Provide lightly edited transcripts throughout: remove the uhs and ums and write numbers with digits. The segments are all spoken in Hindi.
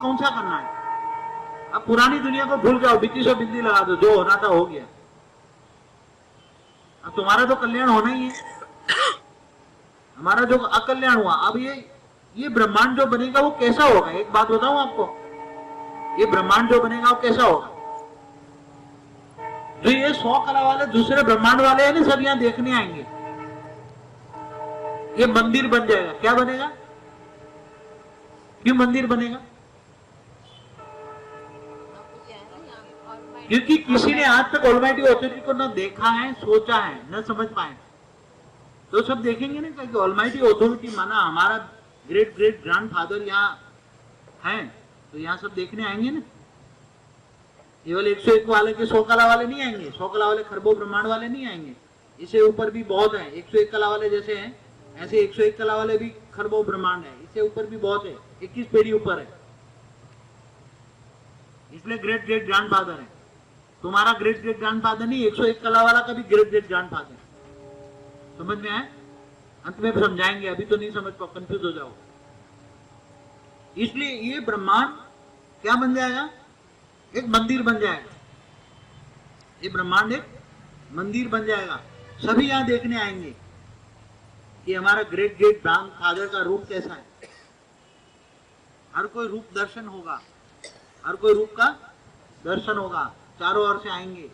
कौन सा करना है? अब पुरानी दुनिया को भूल जाओ, बित्ती से बिंदी लगा दो, जो होना था हो गया। अब तुम्हारा तो कल्याण होना ही है, हमारा जो अकल्याण हुआ। अब ये ब्रह्मांड जो बनेगा वो कैसा होगा? एक बात बताऊं आपको, ये ब्रह्मांड जो बनेगा वो कैसा होगा? जो ये 100 कला वाले दूसरे ब्रह्मांड वाले हैं ना, सब यहाँ देखने आएंगे। ये मंदिर बन जाएगा। क्या बनेगा? क्यों मंदिर बनेगा? क्योंकि किसी ने आज तक ऑलमाइटी ऑथोरिटी को न देखा है, सोचा है, न समझ पाए। तो सब देखेंगे ना कि ऑलमाइटी ऑथोरिटी माना हमारा ग्रेट ग्रेट ग्रैंडफादर यहाँ है, तो यहाँ सब देखने आएंगे ना। केवल 101 वाले के 100 कला वाले नहीं आएंगे, 100 कला वाले खरबों ब्रह्मांड वाले नहीं आएंगे। इससे ऊपर भी बहुत है। 101 कला वाले जैसे हैं ऐसे 101 कला वाले भी खरबों ब्रह्मांड है। इससे ऊपर भी बहुत है, 21 पीढ़ी ऊपर है। इसलिए ग्रेट ग्रेट ग्रैंडफादर है। तुम्हारा ग्रेट ग्रेट ग्रैंडफादर नहीं, 101 कला वाला का भी ग्रेट ग्रेट ग्रैंडफादर। समझ में आए? अंत में समझाएंगे, अभी तो नहीं समझ पाओ, कंफ्यूज हो जाओ। इसलिए ये ब्रह्मांड क्या बन जाएगा? एक मंदिर बन जाएगा। ये ब्रह्मांड एक मंदिर बन जाएगा। सभी यहां देखने आएंगे कि हमारा ग्रेट ग्रेट ग्रैंडफादर का रूप कैसा है। हर कोई रूप दर्शन होगा, हर कोई रूप का दर्शन होगा। चारों ओर से आएंगे।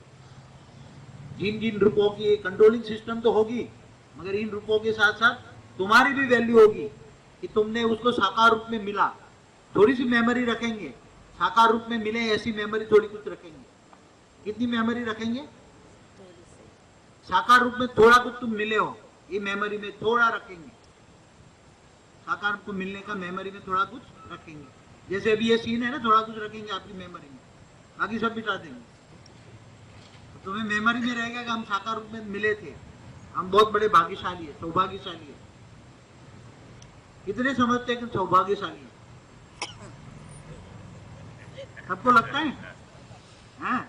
जिन जिन रूपों की कंट्रोलिंग सिस्टम तो होगी, मगर इन रूपों के साथ साथ तुम्हारी भी वैल्यू होगी कि तुमने उसको साकार रूप में मिला। थोड़ी सी मेमोरी रखेंगे, साकार रूप में मिले ऐसी मेमोरी थोड़ी कुछ रखेंगे। कितनी मेमोरी रखेंगे? साकार रूप में थोड़ा कुछ तुम मिले हो, ये मेमोरी में थोड़ा रखेंगे। साकार रूप को मिलने का मेमोरी में थोड़ा कुछ रखेंगे। जैसे अभी ये सीन है ना, थोड़ा कुछ रखेंगे आपकी मेमोरी में, बाकी सब मिटा देंगे। तो तुम्हें मेमोरी में रहेगा कि हम साकार रूप में मिले थे, हम बहुत बड़े भाग्यशाली है, सौभाग्यशाली है। कितने समझते हैं कि सौभाग्यशाली है? सबको लगता है? हाँ?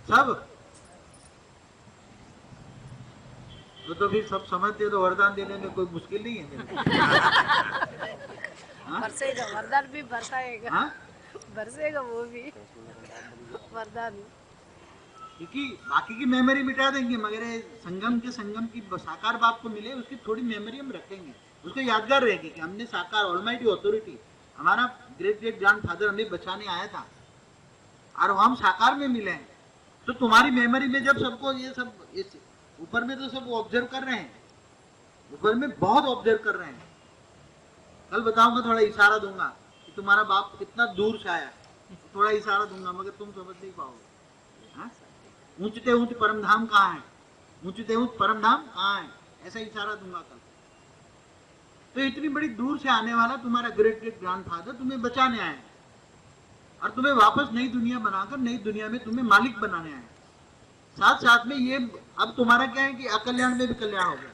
सब तो फिर सब समझते तो वरदान देने में कोई मुश्किल नहीं है। बरसेगा, वरदान भी बरसाएगा। हाँ? बरसेगा वो भी वरदान। क्योंकि बाकी की मेमोरी मिटा देंगे, मगर संगम की साकार बाप को मिले उसकी थोड़ी मेमोरी हम रखेंगे। उसको यादगार रहेगी कि हमने साकार ऑलमाइटी ऑथोरिटी, हमारा ग्रेट ग्रेट ग्रैंडफादर हमें बचाने आया था और हम साकार में मिले हैं। तो तुम्हारी मेमोरी में जब सबको ये सब ऊपर में तो सब ऑब्जर्व कर रहे हैं, ऊपर में बहुत ऑब्जर्व कर रहे हैं। कल बताऊंगा, थोड़ा इशारा दूंगा कि तुम्हारा बाप कितना दूर से आया, थोड़ा इशारा दूंगा, मगर तुम समझ नहीं पाओगे। ऊंचते ऊंच परम धाम कहाँ है, ऊंचते ऊंच परम धाम कहाँ है, ऐसा इशारा दूंगा कल। तो इतनी बड़ी दूर से आने वाला तुम्हारा ग्रेट ग्रेट ग्रैंडफादर तुम्हें बचाने आया और तुम्हें वापस नई दुनिया बनाकर नई दुनिया में तुम्हें मालिक बनाने आया। साथ साथ में ये अब तुम्हारा क्या है कि अकल्याण में भी कल्याण हो गया।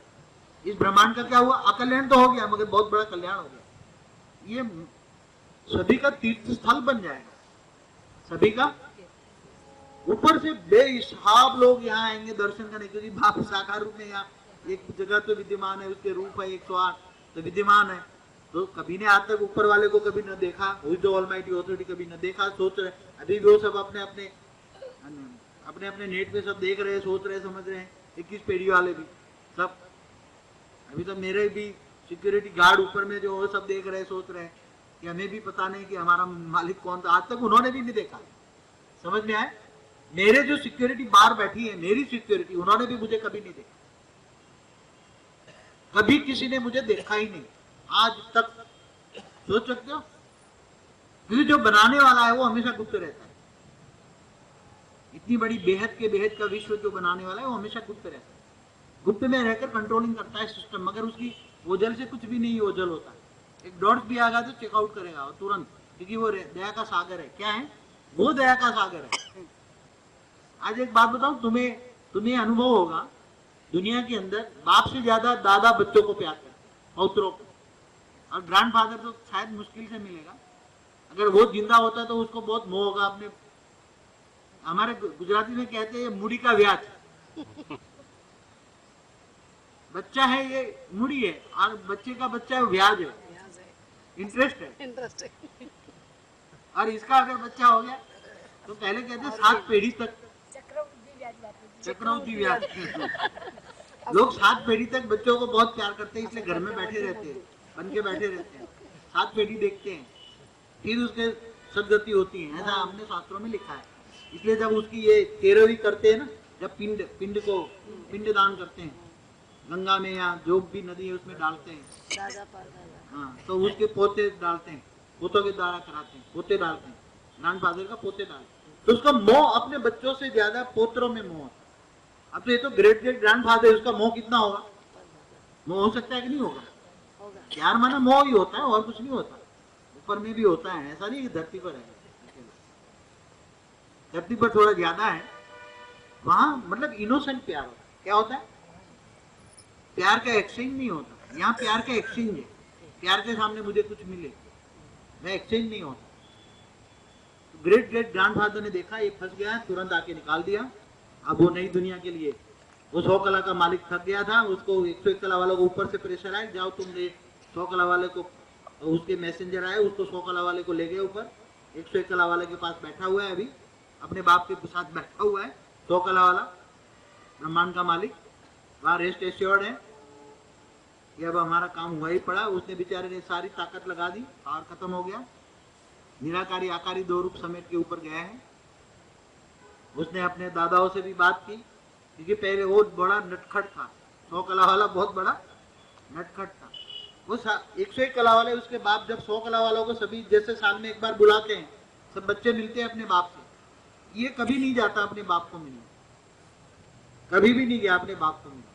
इस ब्रह्मांड का क्या हुआ? अकल्याण तो हो गया, मगर बहुत बड़ा कल्याण हो गया। ये सभी का तीर्थ स्थल बन जाएगा, सभी का। ऊपर से बेहिसाब लोग यहाँ आएंगे दर्शन करने, क्योंकि बाप साकार रूप में यहाँ एक जगह तो विद्यमान है, उसके रूप है 108 तो विद्यमान है। तो कभी ने आज तक ऊपर वाले को कभी न देखा, हुई जो ऑलमाइटी ऑथोरिटी कभी न देखा, सोच रहे अभी भी वो सब अपने अपने नेट पे सब देख रहे हैं, सोच रहे, समझ रहे हैं। 21 पीढ़ी वाले भी सब, अभी तो मेरे भी सिक्योरिटी गार्ड ऊपर में जो वो सब देख रहे हैं, सोच रहे हैं कि हमें भी पता नहीं कि हमारा मालिक कौन था। आज तक उन्होंने भी नहीं देखा। समझ में आए? मेरे जो सिक्योरिटी बाहर बैठी है, मेरी सिक्योरिटी, उन्होंने भी मुझे कभी नहीं देखा। कभी किसी ने मुझे देखा ही नहीं आज तक। सोच सकते हो? क्योंकि जो बनाने वाला है वो हमेशा गुप्त रहता है। इतनी बड़ी बेहद के बेहद का विश्व जो बनाने वाला है वो हमेशा गुप्त रहता है, गुप्त में रहकर कंट्रोलिंग करता है सिस्टम। मगर उसकी ओझल से कुछ भी नहीं ओझल होता है। एक डॉट भी आ गया तो चेकआउट करेगा तुरंत, क्योंकि वो दया का सागर है। क्या है वो? दया का सागर है। आज एक बात बताऊं तुम्हें अनुभव होगा, दुनिया के अंदर बाप से ज्यादा दादा बच्चों को प्यार करते हैं, पौत्रों को। और ग्रैंडफादर तो शायद मुश्किल से मिलेगा। अगर वो जिंदा होता तो उसको बहुत मोह होगा अपने। हमारे गुजराती में कहते हैं ये मुड़ी का व्याज। बच्चा है ये मुड़ी है, और बच्चे का बच्चा है व्याज है, इंटरेस्ट है। और इसका अगर बच्चा हो गया तो पहले कहते 7 पीढ़ी तक चक्रवृद्धि ब्याज बात चक्रवृद्धि ब्याज। लोग 7 पीढ़ी तक बच्चों को बहुत प्यार करते हैं, इसलिए घर में बैठे रहते हैं, बन के बैठे रहते हैं, 7 पीढ़ी देखते हैं, फिर उसके सदगति होती है, ऐसा हमने शास्त्रों में लिखा है। इसलिए जब उसकी ये 13वीं करते हैं ना, जब पिंड दान करते हैं गंगा में या जो भी नदी है उसमें डालते हैं, दादा परदादा। हाँ, तो उसके पोते डालते हैं, पोतों के द्वारा कराते हैं, पोते डालते हैं, ग्रैंडफादर का पोते डालते हैं, तो उसका मोह अपने बच्चों से ज्यादा पोत्रों में मोह। अब तो ये तो ग्रेट ग्रेट ग्रैंडफादर, उसका मोह कितना होगा? मोह हो सकता है कि नहीं होगा? होगा। प्यार माना मोह ही होता है और कुछ नहीं होता। ऊपर में भी होता है, ऐसा नहीं कि धरती पर है, धरती पर थोड़ा ज्यादा है, वहां मतलब इनोसेंट प्यार होता है। क्या होता है? प्यार का एक्सचेंज नहीं होता। यहाँ प्यार का एक्सचेंज है, प्यार के सामने मुझे कुछ मिले, मैं एक्सचेंज नहीं होता। ग्रेट ग्रेट ग्रैंडफादर ने देखा ये फंस गया है, तुरंत आके निकाल दिया। अब वो नई दुनिया के लिए, वो 100 कला का मालिक थक गया था, उसको 101 कला वालों को ऊपर से प्रेशर आया, जाओ तुम ले 100 कला वाले को, उसके मैसेंजर आए, उसको 100 कला वाले को ले गए ऊपर। 101 कला वाले के पास बैठा हुआ है, अभी अपने बाप के साथ बैठा हुआ है 100 कला वाला ब्रह्मांड का मालिक, वहां रेस्ट एश्योर्ड है कि अब हमारा काम हुआ ही पड़ा। उसने बेचारे ने सारी ताकत लगा दी, पावर खत्म हो गया, निराकारी आकारी 2 रूप समेट के ऊपर गया है। उसने अपने दादाओं से भी बात की, क्योंकि पहले वो बड़ा नटखट था, 100 कला वाला बहुत बड़ा नटखट था। वो 101 कला वाले, उसके बाप जब 100 कला वालों को सभी जैसे साल में एक बार बुलाते हैं, सब बच्चे मिलते हैं अपने बाप से, ये कभी नहीं जाता अपने बाप को मिलने, कभी भी नहीं गया अपने बाप को मिलने।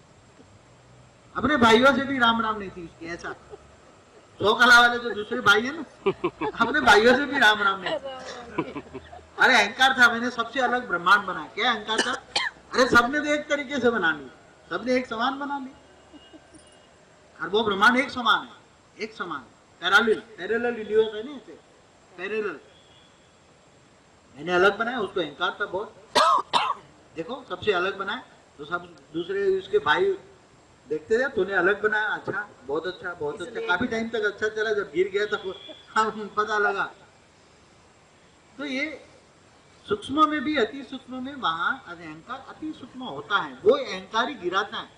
अपने भाइयों से भी राम राम नहीं थी उसकी, ऐसा 100 कला वाले जो दूसरे भाई है ना, अपने भाइयों से भी राम राम नहीं। अरे अहंकार था, मैंने सबसे अलग ब्रह्मांड बनाया। क्या अहंकार था? अरे सबने तो एक तरीके से बना ली, सबने एक समान बना ली, और वो ब्रह्मांड एक समान है, एक समान पैरेलल यूनिवर्स है ना, ऐसे पैरेलल। मैंने अलग बनाया, उसको अहंकार था बहुत। देखो सबसे अलग बनाया तो सब दूसरे उसके भाई देखते थे, तूने अलग बनाया, अच्छा बहुत अच्छा बहुत अच्छा। काफी टाइम तक अच्छा चला, जब गिर गया तो हम पता लगा। तो ये सूक्ष्म में भी, अति सूक्ष्म में वहां अहंकार अति सूक्ष्म होता है, वो अहंकार ही गिराता है।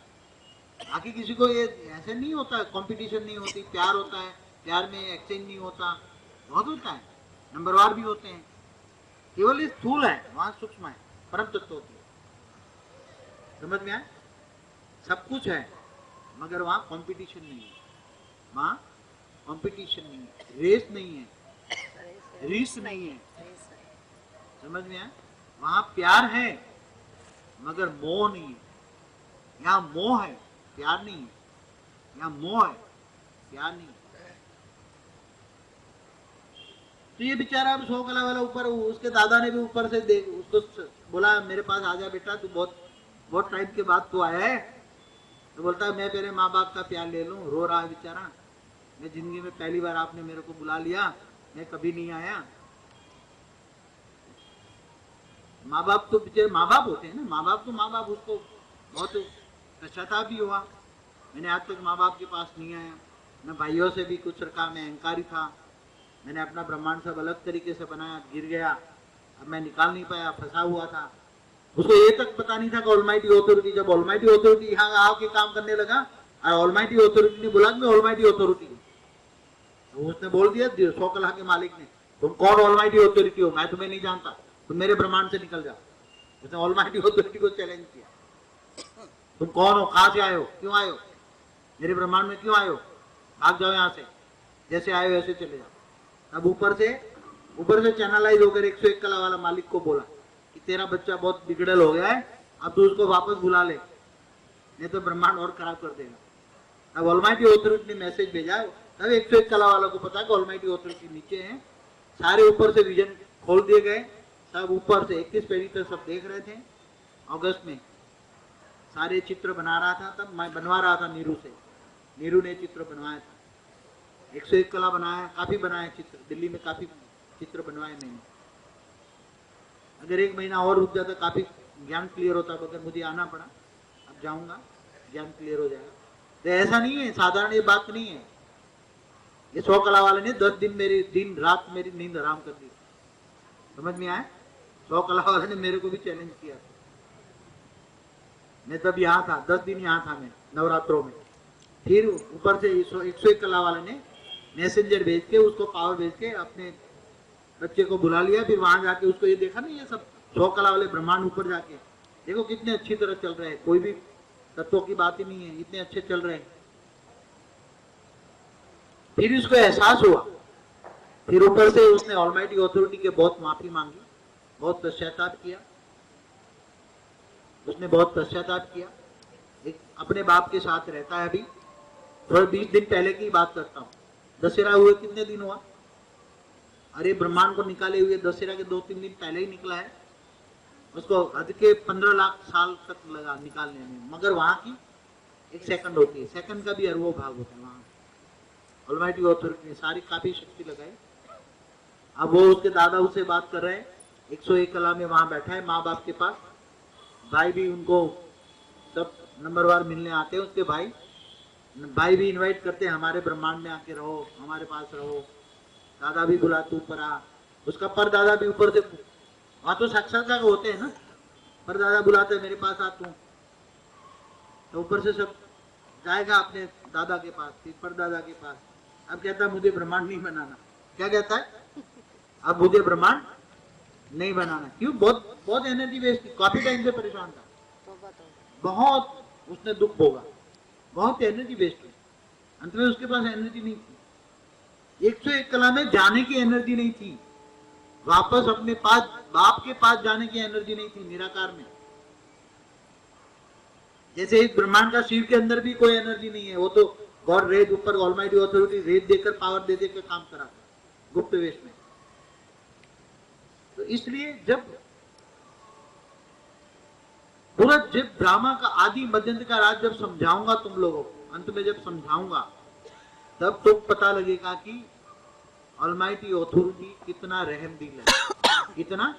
बाकी किसी को ये ऐसे नहीं होता, कंपटीशन नहीं होती, प्यार होता है, प्यार में एक्सचेंज नहीं होता, बहुत होता है, नंबरवार भी होते हैं। केवल ये स्थूल है, वहां सूक्ष्म है, परम तत्व होती है। समझ में आए? सब कुछ है, मगर वहां कंपटीशन नहीं है, वहां कंपटीशन नहीं है, रेस नहीं है, रीस नहीं है। समझ में आए? वहां प्यार है मगर मोह नहीं है। यहाँ मोह है, प्यार नहीं है। यहाँ मोह है, प्यार नहीं है। तो ये बेचारा अब 100 कला वाला ऊपर, उसके दादा ने भी ऊपर से देख उसको बोला, मेरे पास आ जा बेटा, तू बहुत टाइम के बाद तू आया है। तो बोलता है, मैं तेरे माँ बाप का प्यार ले लूं। रो रहा है बेचारा, मैं जिंदगी में पहली बार आपने मेरे को बुला लिया, मैं कभी नहीं आया। माँ बाप तो बेचारे माँ बाप होते हैं ना, माँ बाप तो माँ बाप। उसको बहुत पश्चाताप भी हुआ, मैंने आज तक माँ बाप के पास नहीं आया, मैं भाइयों से भी कुछ रखा, मैं अहंकारी था, मैंने अपना ब्रह्मांड सब अलग तरीके से बनाया, गिर गया, अब मैं निकाल नहीं पाया, फंसा हुआ था। उसको ये तक पता नहीं था कि ऑलमाइटी ऑथोरिटी, जब ऑलमाइटी ऑथोरिटी यहाँ आके काम करने लगा और ऑलमाइटी ऑथोरिटी ने बोला कि मैं ऑलमाइटी ऑथोरिटी हूँ, तो उसने बोल दिया 100 कला के मालिक ने, तुम कौन ऑलमाइटी ऑथोरिटी हो? मैं तुम्हें नहीं जानता, तुम मेरे ब्रह्मांड से निकल जाओ। उसने ऑलमाइटी ऑथोरिटी को चैलेंज किया, तुम कौन हो, कहां से आए हो, क्यों आए हो, मेरे ब्रह्मांड में क्यों आए हो, भाग जाओ यहाँ से, जैसे आए हो वैसे चले जाओ। अब ऊपर से चैनलाइज होकर 101 कला वाला मालिक को बोला कि तेरा बच्चा बहुत बिगड़ल हो गया है, अब तू उसको वापस बुला ले, नहीं तो ब्रह्मांड और खराब कर देगा। अब ऑलमाइटी ऑथोरिटी ने मैसेज भेजा, तब 101 कला वालों को पता है कि ऑलमाइटी ऑथोरिटी नीचे है। सारे ऊपर से विजन खोल दिए गए, सब ऊपर से 21 पेड़ी तक सब देख रहे थे। अगस्त में सारे चित्र बना रहा था, तब मैं बनवा रहा था नीरू से, नीरू ने चित्र बनवाया था, 101 कला बनाया, काफी बनाए चित्र, दिल्ली में काफी चित्र बनवाए मैंने। अगर 1 महीना और रुक जाता काफी ज्ञान क्लियर होता, मगर मुझे आना पड़ा, अब जाऊंगा, ज्ञान क्लियर हो जाएगा। तो ऐसा नहीं है, साधारण ये बात नहीं है। ये 100 कला वाले ने 10 दिन मेरी दिन रात मेरी नींद हराम कर दी, समझ में आया? 100 कला वाले ने मेरे को भी चैलेंज किया। मैं तब यहाँ था, 10 दिन यहाँ था मैं नवरात्रों में। फिर ऊपर से 101 कला वाले ने मैसेंजर भेज के, उसको पावर भेज के अपने बच्चे को बुला लिया। फिर वहां जाके उसको ये देखा ना, ये सब 100 कला वाले ब्रह्मांड ऊपर जाके देखो कितने अच्छी तरह चल रहे हैं, कोई भी तत्वों की बात ही नहीं है, इतने अच्छे चल रहे हैं। फिर उसको एहसास हुआ, फिर ऊपर से उसने ऑलमाइटी अथॉरिटी के बहुत माफी मांगी, बहुत पश्चाताप किया, उसने बहुत पश्चाताप किया। एक अपने बाप के साथ रहता है अभी, थोड़े 20 दिन पहले की बात करता हूँ। दशहरा हुए कितने दिन हुआ, अरे ब्रह्मांड को निकाले हुए दशहरा के 2-3 दिन पहले ही निकला है। उसको हद के 15 लाख साल तक लगा निकालने में, मगर वहां की 1 सेकंड होती है, सेकंड का भी अरबों भाग होता है। वहां ऑलमाइटी अथॉरिटी ने सारी काफी शक्ति लगाई। अब वो उसके दादा उससे बात कर रहे हैं, 101 कला में वहां बैठा है माँ बाप के पास। भाई भी उनको सब नंबरवार मिलने आते हैं, उसके भाई भी इनवाइट करते हैं, हमारे ब्रह्मांड में आके रहो, हमारे पास रहो। दादा भी बुला तू ऊपर आ, उसका परदादा भी ऊपर से, वहां तो साक्षात्कार होते हैं ना, परदादा बुलाते हैं मेरे पास आ तू, तो ऊपर से सब जाएगा अपने दादा के पास, फिर परदादा के पास। अब कहता है मुझे ब्रह्मांड नहीं बनाना। क्या कहता है? अब मुझे ब्रह्मांड नहीं बनाना। क्यों? बहुत बहुत एनर्जी वेस्ट थी, काफी टाइम से परेशान था, बहुत उसने दुख भोगा, बहुत एनर्जी वेस्ट हुई। अंत में उसके पास एनर्जी नहीं थी, 101 कला में जाने की एनर्जी नहीं थी, वापस अपने पास बाप के पास जाने की एनर्जी नहीं थी निराकार में। जैसे इस ब्रह्मांड का शिव के अंदर भी कोई एनर्जी नहीं है, वो तो गॉड रेज ऊपर ऑलमाइटी अथॉरिटी रेज देकर पावर दे देकर काम कराता है गुप्त वेश में। तो इसलिए जब पूरा जब ड्रामा का आदि मध्यंत का राज जब समझाऊंगा तुम लोगों को, अंत में जब समझाऊंगा, तब तो पता लगेगा कि ऑलमाइटी अथॉरिटी कितना रहमदिल है, कितना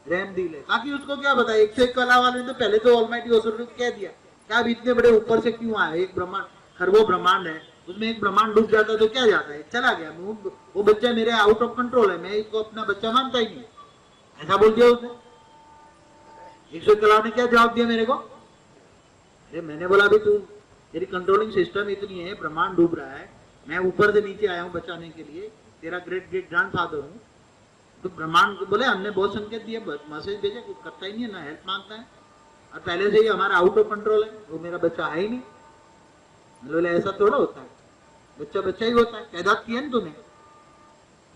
रहमदिल है। ताकि उसको क्या बताया, 101 कला वाले ने तो पहले तो ऑलमाइटी अथॉरिटी को कह दिया क्या अब इतने बड़े ऊपर से क्यों आए, एक ब्रह्मांड खरबों ब्रह्मांड है, उसमें एक ब्रह्मांड डूब जाता तो क्या जाता है, चला गया, वो बच्चा मेरे आउट ऑफ कंट्रोल है, मैं इसको अपना बच्चा मानता ही नहीं, ऐसा बोल दिया उसने। 101 कला ने क्या जवाब दिया मेरे को, अरे मैंने बोला भी तू, तेरी कंट्रोलिंग सिस्टम इतनी है, ब्रह्मांड डूब रहा है, मैं ऊपर से नीचे आया हूँ बचाने के लिए, तेरा ग्रेट ग्रेट ग्रैंडफादर हूँ, तो ब्रह्मांड को बोले हमने बहुत संकेत दिए, मैसेज भेजे, कुछ करता ही नहीं है, ना हेल्प मांगता है, और पहले से ही हमारा आउट ऑफ कंट्रोल है, वो मेरा बच्चा है ही नहीं। बोले ऐसा थोड़ा होता है, बच्चा बच्चा ही होता है, पैदा किया ना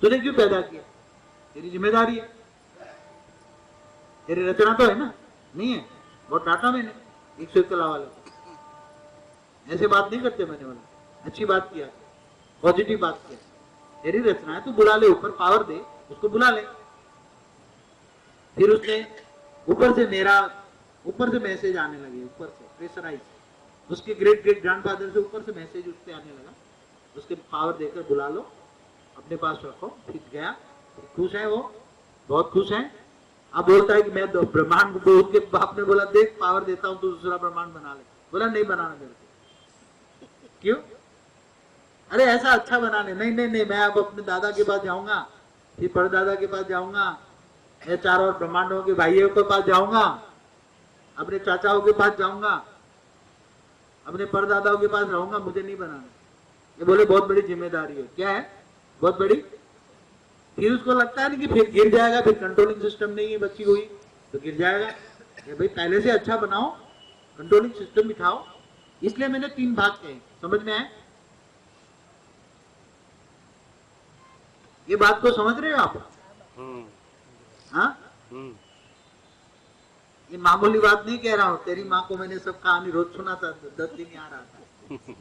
तूने क्यों पैदा किया, तेरी जिम्मेदारी है, तेरी रचना तो है ना, नहीं है, बहुत डांटा मैंने 101 कला वाले को, ऐसे बात नहीं करते। मैंने बोला अच्छी बात किया, पॉजिटिव बात किया, तेरी रचना है, तू बुला ले, ऊपर पावर दे, उसको बुला ले। फिर उसने ऊपर से मैसेज आने लगे, ऊपर से प्रेशराइज, उसके ग्रेट ग्रेट ग्रैंडफादर से ऊपर से मैसेज उससे आने लगा, उसके पावर देकर बुला लो, अपने पास रखो। फिर गया, खुश है वो, बहुत खुश है। अब बोलता है कि मैं ब्रह्मांड को, उसके बाप ने बोला देख पावर देता हूं तो दूसरा ब्रह्मांड बना ले, बोला नहीं बनाना मेरे को। क्यों? अरे ऐसा अच्छा बना ले, नहीं मैं अब अपने दादा के पास जाऊंगा, फिर परदादा के पास जाऊंगा, मैं 4 और ब्रह्मांडों के भाइयों के पास जाऊंगा, अपने चाचाओं के पास जाऊंगा, अपने परदादाओं के पास रहूंगा, मुझे नहीं बनाना। ये बोले बहुत बड़ी जिम्मेदारी है। क्या है? बहुत बड़ी। फिर उसको लगता है ना कि फिर गिर जाएगा, फिर कंट्रोलिंग सिस्टम नहीं है, बच्ची हुई तो गिर जाएगा। ये भाई पहले से अच्छा बनाओ, कंट्रोलिंग सिस्टम बिठाओ। इसलिए मैंने 3 भाग कहे, समझ में आए? ये बात को समझ रहे हो आप? हाँ, ये मामूली बात नहीं कह रहा हूं, तेरी माँ को मैंने सब कहानी रोज सुना था, 10 दिन यहाँ रहा था।